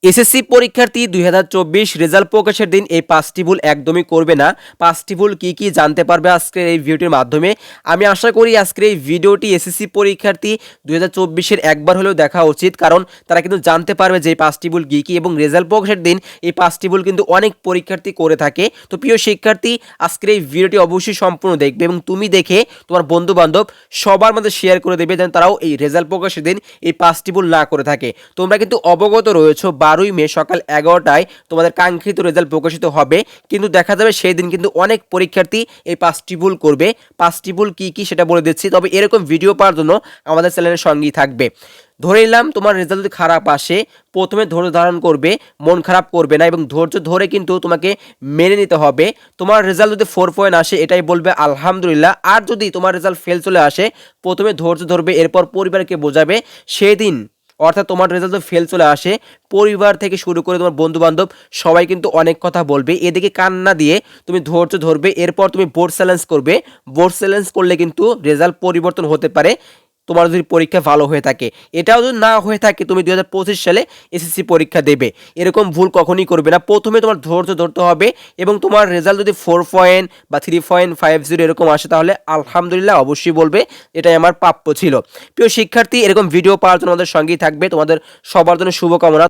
SSC পরীক্ষার্থী 2024 result প্রকাশের দিন এই 5টি ভুল একদমই করবে না। 5টি ভুল কি জানতে পারবে আজকের এই ভিডিওটির মাধ্যমে। আমি আশা করি আজকের এই ভিডিওটি এসএসসি পরীক্ষার্থী 2024 এর একবার হলেও দেখা উচিত, কারণ তারা কিন্তু জানতে পারবে যে এই 5টি ভুল কি এবং রেজাল্ট প্রকাশের দিন এই 5টি ভুল কিন্তু অনেক পরীক্ষার্থী করে থাকে। তো প্রিয় শিক্ষার্থী, আজকের এই ভিডিওটি অবশ্যই সম্পূর্ণ দেখবে এবং তুমি দেখে তোমার বন্ধু বান্ধব সবার মধ্যে শেয়ার করে দেবে যেন তারাও এই রেজাল্ট প্রকাশের দিন এই 5টি ভুল না করে থাকে। তোমরা কিন্তু অবগত রয়েছো 12ই মে সকাল 11টায় তোমাদের কাঙ্ক্ষিত রেজাল্ট প্রকাশিত হবে, কিন্তু দেখা যাবে সেই দিন কিন্তু অনেক পরীক্ষার্থী এই 5টি ভুল করবে। 5টি ভুল কি সেটা বলে দিচ্ছি, তবে এরকম ভিডিও পাওয়ার জন্য আমাদের চ্যানেলের সঙ্গেই থাকবে। ধরে নিলাম তোমার রেজাল্ট যদি খারাপ আসে, প্রথমে ধৈর্য ধারণ করবে, মন খারাপ করবে না এবং ধৈর্য ধরে কিন্তু তোমাকে মেনে নিতে হবে। তোমার রেজাল্ট যদি 4 পয়েন্ট আসে এটাই বলবে আলহামদুলিল্লাহ। আর যদি তোমার রেজাল্ট ফেল চলে আসে, প্রথমে ধৈর্য ধরবে, এরপর পরিবারকে বোঝাবে। সেদিন অর্থাৎ তোমার রেজাল্ট যদি ফেল চলে আসে, পরিবার থেকে শুরু করে তোমার বন্ধু বান্ধব সবাই কিন্তু অনেক কথা বলবে। এদিকে কান্না দিয়ে তুমি ধৈর্য ধরবে, এরপর তুমি বোর্ড চ্যালেঞ্জ করবে। বোর্ড চ্যালেঞ্জ করলে কিন্তু রেজাল্ট পরিবর্তন হতে পারে তোমার যদি পরীক্ষা ভালো হয়ে থাকে। এটাও যদি না হয়ে থাকে, তুমি 2025 সালে এসএসসি পরীক্ষা দেবে। এরকম ভুল কখনই করবে না। প্রথমে তোমার ধৈর্য ধরতে হবে এবং তোমার রেজাল্ট যদি 4 পয়েন্ট বা 3.50 এরকম আসে, তাহলে আলহামদুলিল্লাহ অবশ্যই বলবে এটাই আমার প্রাপ্য ছিল। প্রিয় শিক্ষার্থী, এরকম ভিডিও পাওয়ার জন্য আমাদের সঙ্গেই থাকবে। তোমাদের সবার জন্য শুভকামনা।